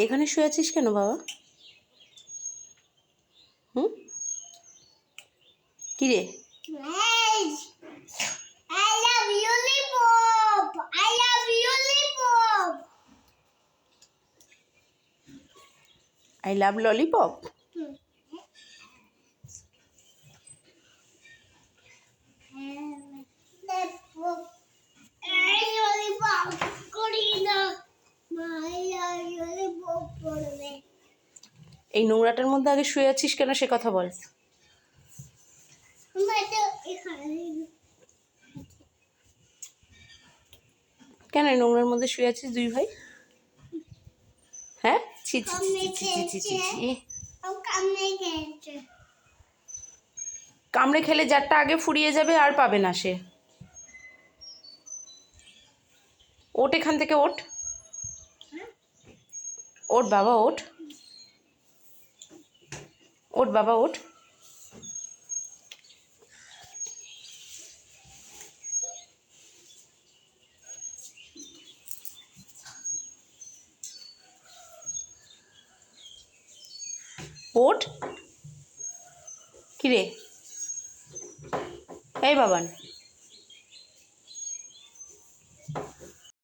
এখানে শুয়ে আছিস কেন বাবা? হুম, কি রে? I love lollipop. এই নোংরাটার মধ্যে আগে শুয়ে আছিস কেন সে কথা বল। কেন এই নোংরার মধ্যে শুয়ে আছিস দুই ভাই? হ্যাঁ, ছি ছি ছি ছি ছি ছি ছি। কামড়ে খেলে যারটা আগে ফুরিয়ে যাবে আর পাবে না সে। ওঠ এখান থেকে, ওঠ ওঠ বাবা, ওঠ ওঠ বাবা, ওঠ। ওঠ, কিরে এই বাবান।